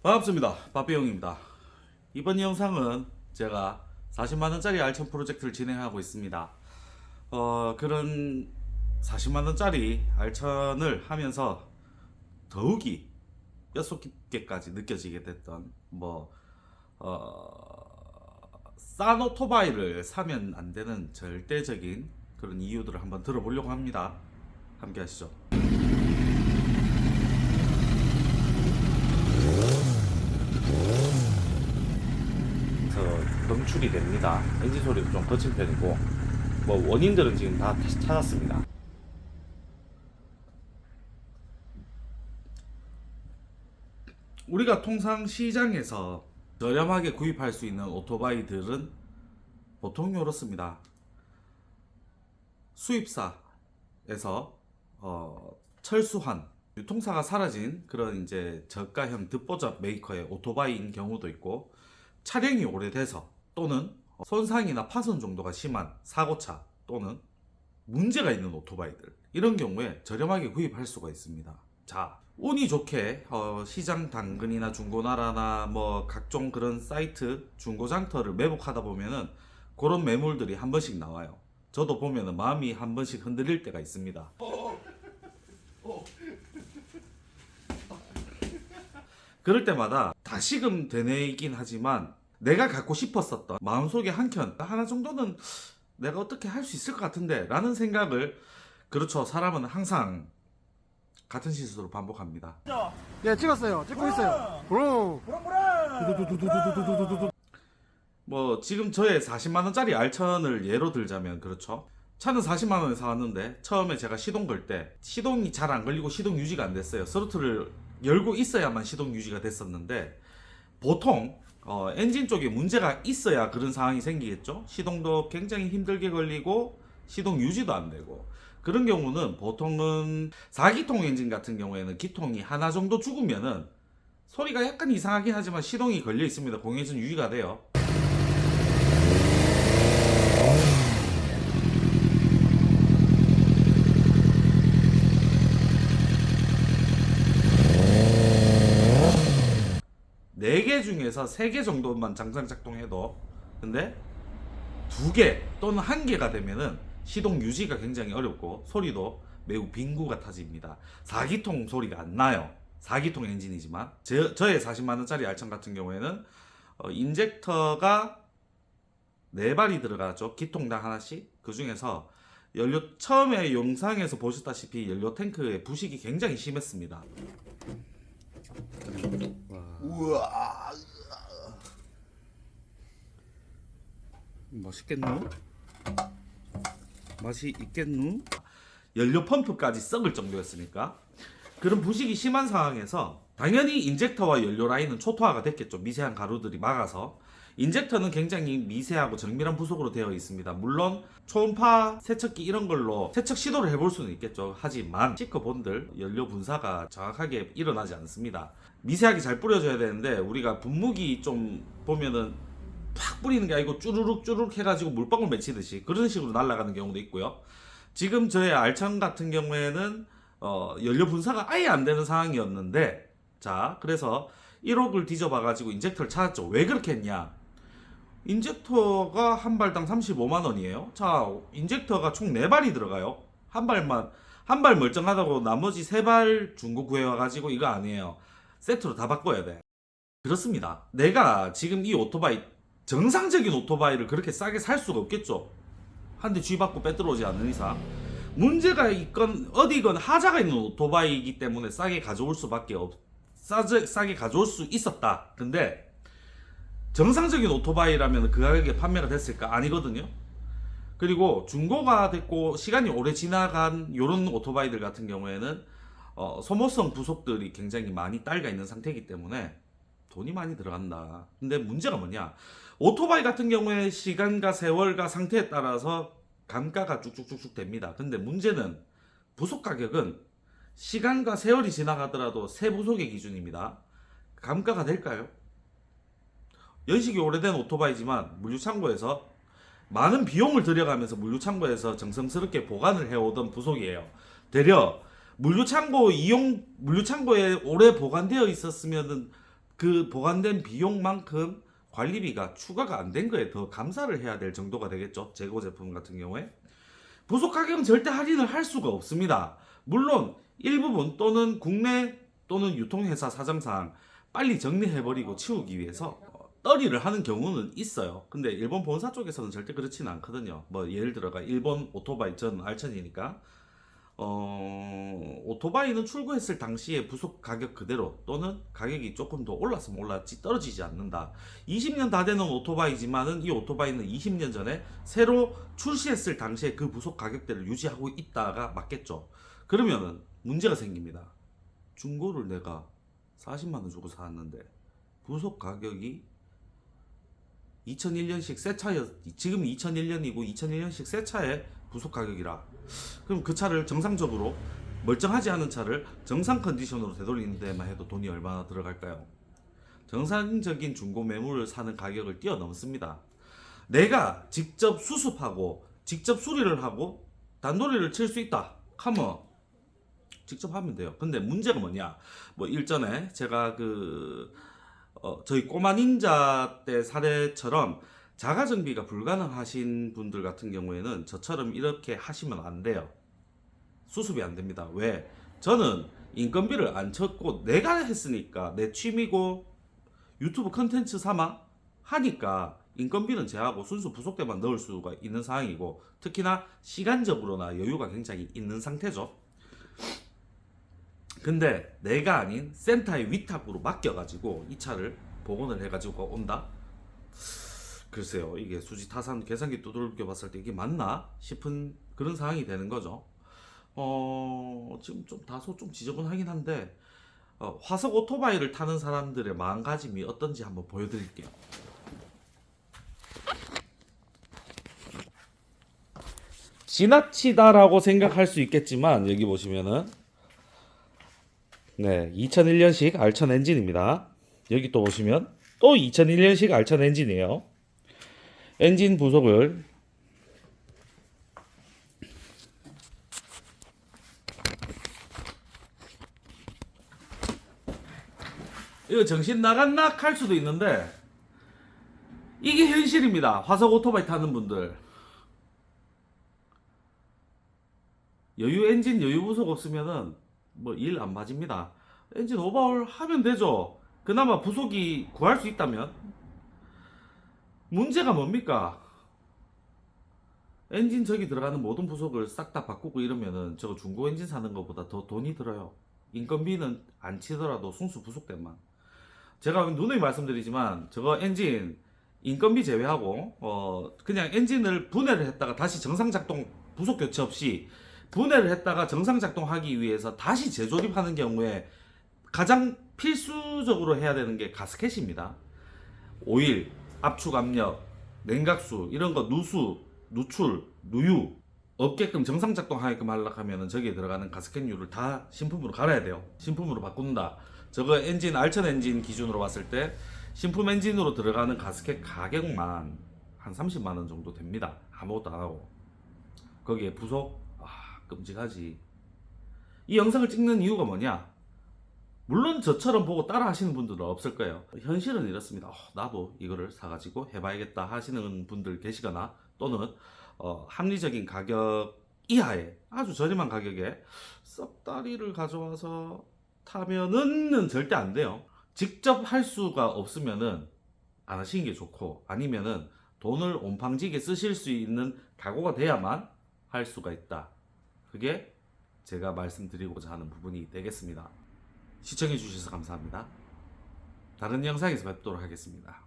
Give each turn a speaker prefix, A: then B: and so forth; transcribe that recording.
A: 반갑습니다. 빠삐용입니다. 이번 영상은 제가 40만원짜리 알천 프로젝트를 진행하고 있습니다. 그런 40만원짜리 알천을 하면서 더욱이 뼛속 깊게까지 느껴지게 됐던 싼 오토바이를 사면 안 되는 절대적인 그런 이유들을 한번 들어보려고 합니다. 함께 하시죠. 검출이 됩니다. 엔진 소리도 좀 거친 편이고 원인들은 지금 다 다시 찾았습니다. 우리가 통상 시장에서 저렴하게 구입할 수 있는 오토바이들은 보통 이렇습니다. 수입사에서 철수한 유통사가 사라진 그런 이제 저가형 듣보잡 메이커의 오토바이인 경우도 있고, 차량이 오래돼서 또는 손상이나 파손 정도가 심한 사고차 또는 문제가 있는 오토바이들, 이런 경우에 저렴하게 구입할 수가 있습니다. 자, 운이 좋게 시장 당근이나 중고나라나 각종 그런 사이트 중고장터를 매복하다 보면은 그런 매물들이 한 번씩 나와요. 저도 보면은 마음이 한 번씩 흔들릴 때가 있습니다. 그럴 때마다 다시금 되뇌이긴 하지만 내가 갖고 싶었었던 마음속에 한켠 하나 정도는 내가 어떻게 할 수 있을 것 같은데 라는 생각을, 그렇죠, 사람은 항상 같은 실수를 반복합니다.
B: 네, 찍었어요. 찍고 있어요. 브로.
A: 지금 저의 40만원짜리 알천을 예로 들자면, 그렇죠, 차는 40만원에 사왔는데 처음에 제가 시동 걸 때 시동이 잘 안 걸리고 시동 유지가 안 됐어요. 스로틀을 열고 있어야만 시동 유지가 됐었는데, 보통 엔진 쪽에 문제가 있어야 그런 상황이 생기겠죠. 시동도 굉장히 힘들게 걸리고 시동 유지도 안 되고, 그런 경우는 보통은 4기통 엔진 같은 경우에는 기통이 하나 정도 죽으면은 소리가 약간 이상하긴 하지만 시동이 걸려 있습니다. 공회전 유지가 돼요. 네 개 중에서 3개 정도만 장상 작동해도, 근데 2개 또는 1개가 되면은 시동 유지가 굉장히 어렵고 소리도 매우 빈구가 타집니다. 4기통 소리가 안 나요. 4기통 엔진이지만 저의 40만원짜리 알천 같은 경우에는 인젝터가 4발이 들어가죠. 기통당 하나씩. 그 중에서 처음에 영상에서 보셨다시피 연료 탱크의 부식이 굉장히 심했습니다.
B: 우와.
A: 맛있겠노? 맛이 있겠누? 연료 펌프까지 썩을 정도였으니까. 그런 부식이 심한 상황에서 당연히 인젝터와 연료 라인은 초토화가 됐겠죠. 미세한 가루들이 막아서. 인젝터는 굉장히 미세하고 정밀한 부속으로 되어 있습니다. 물론 초음파 세척기 이런 걸로 세척 시도를 해볼 수는 있겠죠. 하지만 시커본들 연료 분사가 정확하게 일어나지 않습니다. 미세하게 잘 뿌려줘야 되는데, 우리가 분무기 좀 보면은 팍 뿌리는 게 아니고 쭈루룩 쭈루룩 해가지고 물방울 맺히듯이 그런 식으로 날아가는 경우도 있고요. 지금 저의 알천 같은 경우에는 연료 분사가 아예 안 되는 상황이었는데, 자, 그래서 1호를 뒤져봐가지고 인젝터를 찾았죠. 왜 그렇게 했냐? 인젝터가 한 발당 35만원이에요. 자, 인젝터가 총 4발이 들어가요. 한 발 멀쩡하다고 나머지 3발 중고 구해와가지고 이거 아니에요. 세트로 다 바꿔야 돼. 그렇습니다. 내가 지금 이 오토바이, 정상적인 오토바이를 그렇게 싸게 살 수가 없겠죠. 한 대 쥐받고 빼들어오지 않는 이상. 문제가 있건 어디건 하자가 있는 오토바이이기 때문에 싸게 가져올 수밖에 싸게 가져올 수 있었다. 근데 정상적인 오토바이라면 그 가격에 판매가 됐을까? 아니거든요. 그리고 중고가 됐고 시간이 오래 지나간 이런 오토바이들 같은 경우에는 소모성 부속들이 굉장히 많이 딸려 있는 상태이기 때문에 돈이 많이 들어간다. 근데 문제가 뭐냐? 오토바이 같은 경우에 시간과 세월과 상태에 따라서 감가가 쭉쭉쭉쭉 됩니다. 근데 문제는 부속 가격은 시간과 세월이 지나가더라도 새 부속의 기준입니다. 감가가 될까요? 연식이 오래된 오토바이지만 물류창고에서 많은 비용을 들여가면서 물류창고에서 정성스럽게 보관을 해오던 부속이에요. 되려 물류창고에 오래 보관되어 있었으면은 그 보관된 비용만큼 관리비가 추가가 안 된 거에 더 감사를 해야 될 정도가 되겠죠. 재고 제품 같은 경우에. 부속 가격은 절대 할인을 할 수가 없습니다. 물론 일부분 또는 국내 또는 유통회사 사정상 빨리 정리해버리고 치우기 위해서 떨이를 하는 경우는 있어요. 근데 일본 본사 쪽에서는 절대 그렇지는 않거든요. 뭐 예를 들어가 일본 오토바이, 전 알천이니까 오토바이는 출고했을 당시에 부속 가격 그대로 또는 가격이 조금 더 올랐으면 올랐지 떨어지지 않는다. 20년 다 되는 오토바이지만은 이 오토바이는 20년 전에 새로 출시했을 당시에 그 부속 가격대를 유지하고 있다가 맞겠죠. 그러면은 문제가 생깁니다. 중고를 내가 40만 원 주고 샀는데 부속 가격이 2001년식 새 차였, 지금 2001년이고 2001년식 새 차의 부속 가격이라. 그럼 그 차를 정상적으로 멀쩡하지 않은 차를 정상 컨디션으로 되돌리는 데만 해도 돈이 얼마나 들어갈까요? 정상적인 중고 매물을 사는 가격을 뛰어넘습니다. 내가 직접 수습하고 직접 수리를 하고 단도리를 칠 수 있다 하면 직접 하면 돼요. 근데 문제가 뭐냐? 뭐 일전에 제가 저희 꼬마 닌자 때 사례처럼 자가 정비가 불가능하신 분들 같은 경우에는 저처럼 이렇게 하시면 안 돼요. 수습이 안 됩니다. 왜? 저는 인건비를 안 쳤고 내가 했으니까 내 취미고 유튜브 컨텐츠 삼아 하니까 인건비는 제하고 순수 부속대만 넣을 수가 있는 상황이고 특히나 시간적으로나 여유가 굉장히 있는 상태죠. 근데 내가 아닌 센터의 위탁으로 맡겨가지고 이 차를 복원을 해가지고 온다? 글쎄요, 이게 수지 타산 계산기 두들겨 봤을 때 이게 맞나 싶은 그런 상황이 되는 거죠. 지금 좀 다소 좀 지저분하긴 한데 화석 오토바이를 타는 사람들의 마음가짐이 어떤지 한번 보여드릴게요. 지나치다라고 생각할 수 있겠지만 여기 보시면은 네, 2001년식 알천 엔진입니다. 여기 또 보시면 또 2001년식 알천 엔진이에요. 엔진 부속을 이거 정신 나갔나 할 수도 있는데 이게 현실입니다. 화석 오토바이 타는 분들 여유 엔진 여유 부속 없으면은 뭐 일 안 맞습니다. 엔진 오버홀 하면 되죠. 그나마 부속이 구할 수 있다면. 문제가 뭡니까? 엔진 저기 들어가는 모든 부속을 싹 다 바꾸고 이러면은 저거 중고 엔진 사는 것보다 더 돈이 들어요. 인건비는 안 치더라도 순수 부속대만. 제가 누누이 말씀드리지만 저거 엔진 인건비 제외하고 그냥 엔진을 분해를 했다가 다시 정상 작동 부속 교체 없이 분해를 했다가 정상 작동하기 위해서 다시 재조립하는 경우에 가장 필수적으로 해야 되는 게 가스켓입니다. 오일, 압축 압력, 냉각수 이런 거 누수, 누출, 누유 없게끔 정상 작동하게끔 하려고 하면은 저기에 들어가는 가스켓류를 다 신품으로 갈아야 돼요. 신품으로 바꾼다. 저거 엔진 알천 엔진 기준으로 봤을 때 신품 엔진으로 들어가는 가스켓 가격만 한 30만 원 정도 됩니다. 아무것도 안 하고. 거기에 부속 끔찍하지. 이 영상을 찍는 이유가 뭐냐? 물론 저처럼 보고 따라 하시는 분들은 없을 거예요. 현실은 이렇습니다. 나도 이거를 사가지고 해봐야겠다 하시는 분들 계시거나 또는 합리적인 가격 이하에 아주 저렴한 가격에 썩다리를 가져와서 타면은 절대 안 돼요. 직접 할 수가 없으면은 안 하시는 게 좋고 아니면은 돈을 온팡지게 쓰실 수 있는 각오가 돼야만 할 수가 있다. 그게 제가 말씀드리고자 하는 부분이 되겠습니다. 시청해 주셔서 감사합니다. 다른 영상에서 뵙도록 하겠습니다.